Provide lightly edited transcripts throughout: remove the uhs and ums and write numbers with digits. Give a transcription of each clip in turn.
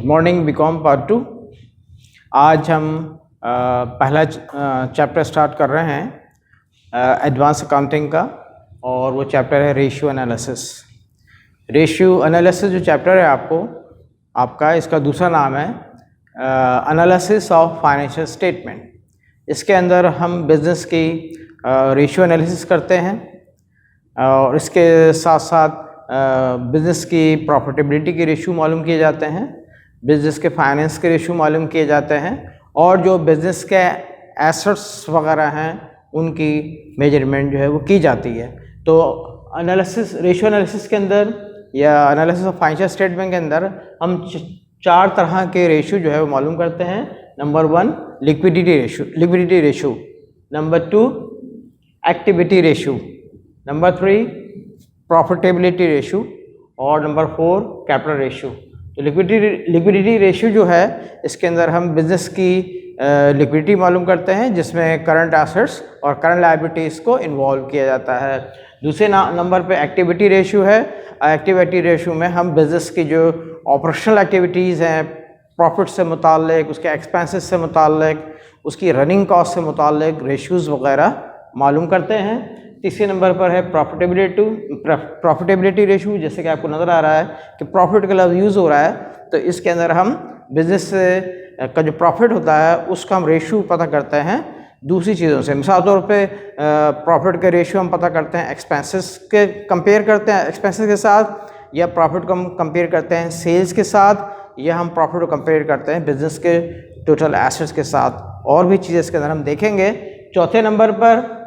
Morning BCom part 2। आज हम पहला चैप्टर स्टार्ट कर रहे हैं एडवांस अकाउंटिंग का, और वो चैप्टर है रेशियो एनालिसिस। रेशियो एनालिसिस जो चैप्टर है आपका इसका दूसरा नाम है एनालिसिस ऑफ फाइनेंशियल स्टेटमेंट। इसके अंदर हम बिजनेस की रेशियो एनालिसिस करते हैं और इसके साथ साथ बिज़नेस की प्रॉफिटेबिलिटी के रेशियो मालूम किए जाते हैं, बिज़नेस के फाइनेंस के रेशियो मालूम किए जाते हैं, और जो बिज़नेस के एसेट्स वगैरह हैं उनकी मेजरमेंट जो है वो की जाती है। तो एनालिसिस, रेशियो एनालिसिस के अंदर या एनालिसिस ऑफ फाइनेंशियल स्टेटमेंट के अंदर हम चार तरह के रेशियो जो है वो मालूम करते हैं। Number 1 liquidity ratio, number 2 activity ratio, number 3 profitability ratio, और नंबर 4 कैपिटल रेशियो। तो लिक्विडिटी रेशियो जो है इसके अंदर हम बिजनेस की लिक्विडिटी मालूम करते हैं, जिसमें करंट एसेट्स और करंट लायबिलिटीज़ को इन्वॉल्व किया जाता है। दूसरे नंबर पे एक्टिविटी रेशियो है। एक्टिविटी रेशियो में हम बिजनेस की जो ऑपरेशनल एक्टिविटीज़ हैं, प्रॉफिट से मुताल्लिक, उसके एक्सपेंसेस से मुताल्लिक, उसकी रनिंग कॉस्ट से मुताल्लिक रेशियोज़ वगैरह मालूम करते हैं। तीसरे नंबर पर है प्रॉफिटेबिलिटी रेशियो। जैसे कि आपको नज़र आ रहा है कि प्रॉफिट का लफ्ज़ यूज़ हो रहा है, तो इसके अंदर हम बिजनेस का जो प्रॉफिट होता है उसका हम रेशियो पता करते हैं दूसरी चीज़ों से। मिसाल तौर पे प्रॉफिट के रेशियो हम पता करते हैं एक्सपेंसेस के कंपेयर करते हैं एक्सपेंसेस के साथ, या प्रॉफिट को हम कंपेयर करते हैं सेल्स के साथ, या हम प्रॉफिट को कंपेयर करते हैं बिजनेस के टोटल एसेट्स के साथ। और भी चीज़ें इसके अंदर हम देखेंगे। चौथे नंबर पर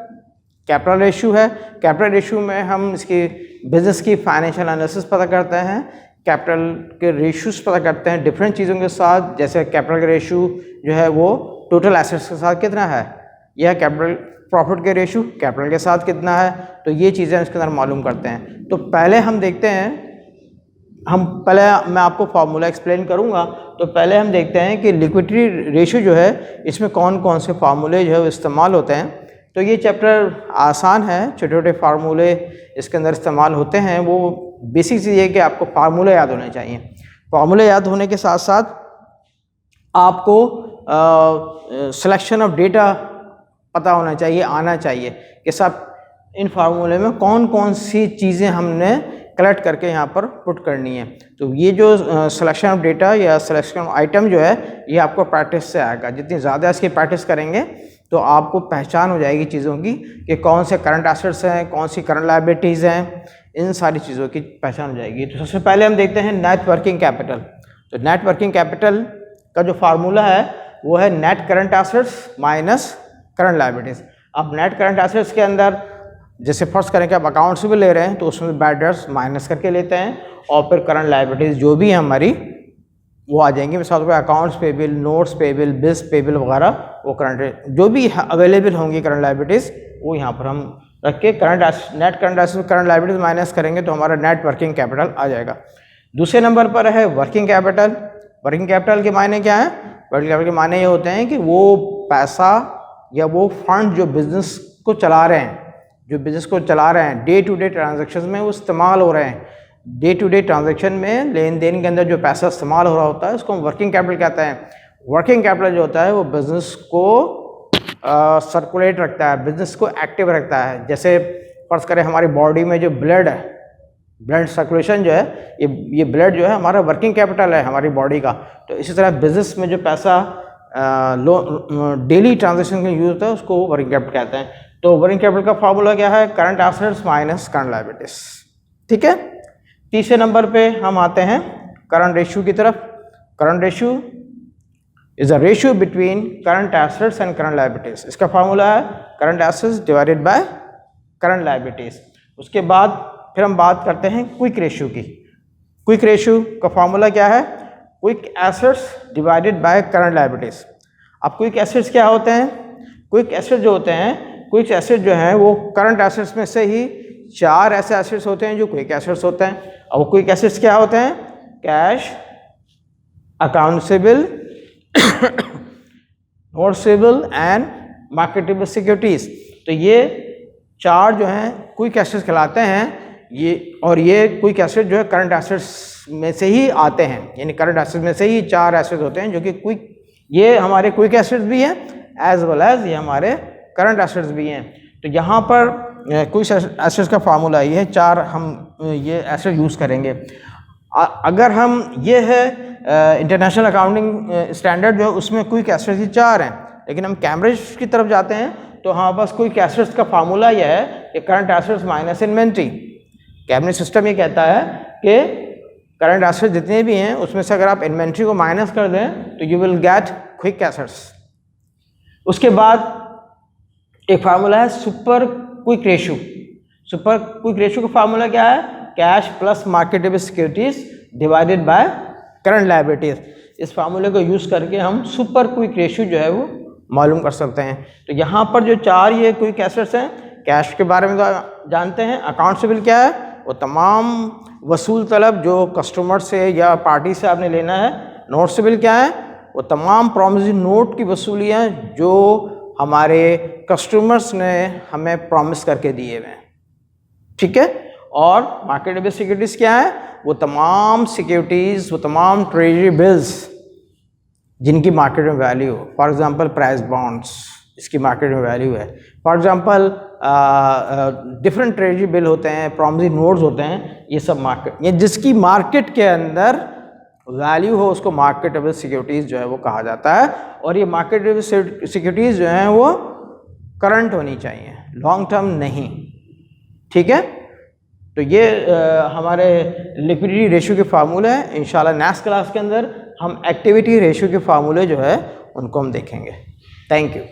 कैपिटल रेशियो है। कैपिटल रेशियो में हम इसकी बिजनेस की फाइनेंशियल एनालिसिस पता करते हैं, कैपिटल के रेशियोज पता करते हैं डिफरेंट चीज़ों के साथ। जैसे कैपिटल का रेशियो जो है वो टोटल एसेट्स के साथ कितना है, या कैपिटल प्रॉफिट के रेशियो कैपिटल के साथ कितना है। तो ये चीज़ें इसके अंदर मालूम करते हैं। तो पहले हम देखते हैं, मैं आपको फार्मूला एक्सप्लेन करूँगा। तो पहले हम देखते हैं कि लिक्विडिटी रेशियो जो है इसमें कौन कौन से फार्मूले जो है इस्तेमाल होते हैं। तो ये चैप्टर आसान है, छोटे छोटे फार्मूले इसके अंदर इस्तेमाल होते हैं। वो बेसिक चीज़ है कि आपको फार्मूले याद होने चाहिए। फार्मूले याद होने के साथ साथ आपको सिलेक्शन ऑफ डेटा पता होना चाहिए, आना चाहिए कि सब इन फार्मूले में कौन कौन सी चीज़ें हमने कलेक्ट करके यहाँ पर पुट करनी है। तो ये जो सिलेक्शन ऑफ डेटा या सिलेक्शन ऑफ आइटम जो है ये आपको प्रैक्टिस से आएगा। जितनी ज़्यादा इसकी प्रैक्टिस करेंगे तो आपको पहचान हो जाएगी चीज़ों की कि कौन से करंट एसेट्स हैं, कौन सी करंट लायबिलिटीज़ हैं, इन सारी चीज़ों की पहचान हो जाएगी। तो सबसे पहले हम देखते हैं नेट वर्किंग कैपिटल। तो नेट वर्किंग कैपिटल का जो फार्मूला है वो है net current assets minus current liabilities. अब नेट करंट एसेट्स के अंदर जैसे फर्स्ट करें कि आप अकाउंट से भी ले रहे हैं तो उसमें बैड डेट्स माइनस करके लेते हैं, और फिर करंट लायबिलिटीज़ जो भी हमारी वो आ जाएंगी। मिसाल पर accounts payable, notes payable, bills payable वगैरह, वो करंट जो भी अवेलेबल होंगी करंट लायबिलिटीज़ वो यहाँ पर हम रख के net current assets current liabilities minus करेंगे तो हमारा नेट वर्किंग कैपिटल आ जाएगा। दूसरे नंबर पर है वर्किंग कैपिटल। वर्किंग कैपिटल के मायने क्या है? वर्किंग कैपिटल के मायने ये होते हैं कि वो पैसा या वो फंड जो बिजनेस को चला रहे हैं, डे टू डे ट्रांजेक्शन में वो इस्तेमाल हो रहे हैं। डे टू डे ट्रांजैक्शन में लेन देन के अंदर जो पैसा इस्तेमाल हो रहा होता है उसको हम वर्किंग कैपिटल कहते हैं। वर्किंग कैपिटल जो होता है वो बिज़नेस को सर्कुलेट रखता है, बिज़नेस को एक्टिव रखता है। जैसे फर्ज करें हमारी बॉडी में जो ब्लड है, ब्लड सर्कुलेशन जो है, ये ब्लड जो है हमारा वर्किंग कैपिटल है हमारी बॉडी का। तो इसी तरह बिज़नेस में जो पैसा डेली ट्रांजेक्शन में यूज होता है उसको वर्किंग कैपिटल कहते हैं। तो वर्किंग कैपिटल का फार्मूला क्या है? Current assets minus current liabilities. ठीक है। तीसरे नंबर पे हम आते हैं करंट रेशियो की तरफ। Current ratio is a ratio between current assets and current liabilities. इसका फार्मूला है current assets divided by current liabilities. उसके बाद फिर हम बात करते हैं क्विक रेशियो की। क्विक रेशियो का फार्मूला क्या है? Quick assets divided by current liabilities. अब क्विक एसेट्स क्या होते हैं? क्विक एसेट जो होते हैं, क्विक एसेट जो हैं वो करंट एसेट्स में से ही 4 ऐसे एसेट्स होते हैं जो क्विक एसेट्स होते हैं। अब वो क्विक एसेट्स क्या होते हैं? कैश, अकाउंटेबल, नोट्सेबल एंड मार्केटेबल सिक्योरिटीज़। तो ये 4 जो हैं क्विक एसेट्स कहलाते हैं। ये क्विक एसेट जो है करंट एसेट्स में से ही आते हैं, यानी करंट एसेट्स में से ही 4 एसेट्स होते हैं जो कि क्विक, ये हमारे क्विक एसेट्स भी हैं एज वेल एज ये हमारे करंट एसेट्स भी हैं। तो यहाँ पर क्विक एसेट्स का फार्मूला ये है, 4 हम ये एसेट यूज़ करेंगे। अगर हम ये है इंटरनेशनल अकाउंटिंग स्टैंडर्ड जो है उसमें क्विक एसेट्स ही 4 हैं, लेकिन हम कैम्ब्रिज की तरफ जाते हैं तो हमारे पास क्विक एसेट्स का फार्मूला यह है कि current assets minus inventory. Cabinet system ये कहता है कि करंट एसेट्स जितने भी हैं उसमें से अगर आप इन्वेंट्री को माइनस कर दें तो you will get quick assets. उसके बाद एक फार्मूला है super quick ratio. Super quick ratio का फार्मूला क्या है? Cash plus marketable securities divided by current liabilities. इस फार्मूले को यूज़ करके हम सुपर क्विक रेशियो जो है वो मालूम कर सकते हैं। तो यहाँ पर जो 4 ये क्विक एसेट्स हैं, कैश के बारे में तो जानते हैं। अकाउंट्स क्या है? वो तमाम वसूल तलब जो कस्टमर से या पार्टी से आपने लेना है। नोट्स क्या है? वो तमाम प्रॉमिसरी नोट की वसूलियाँ जो हमारे कस्टमर्स ने हमें प्रॉमिस करके दिए हुए हैं, ठीक है। और मार्केटेबल सिक्योरिटीज़ क्या है? वो तमाम सिक्योरिटीज़, वो तमाम ट्रेजरी बिल्स जिनकी मार्केट में वैल्यू हो। फॉर एग्जांपल प्राइस बॉन्ड्स, इसकी मार्केट में वैल्यू है। For example different treasury bill होते हैं, प्रॉमिसरी नोट्स होते हैं, ये सब मार्केट, ये जिसकी मार्केट के अंदर वैल्यू हो उसको मार्केटेबल सिक्योरिटीज़ जो है वो कहा जाता है। और ये मार्केटेबल सिक्योरिटीज़ जो हैं वो करंट होनी चाहिए, लॉन्ग टर्म नहीं, ठीक है। तो ये हमारे लिक्विडिटी रेशियो के फार्मूले हैं। इंशाल्लाह नेक्स्ट क्लास के अंदर हम एक्टिविटी रेशियो के फार्मूले जो है उनको हम देखेंगे। Thank you.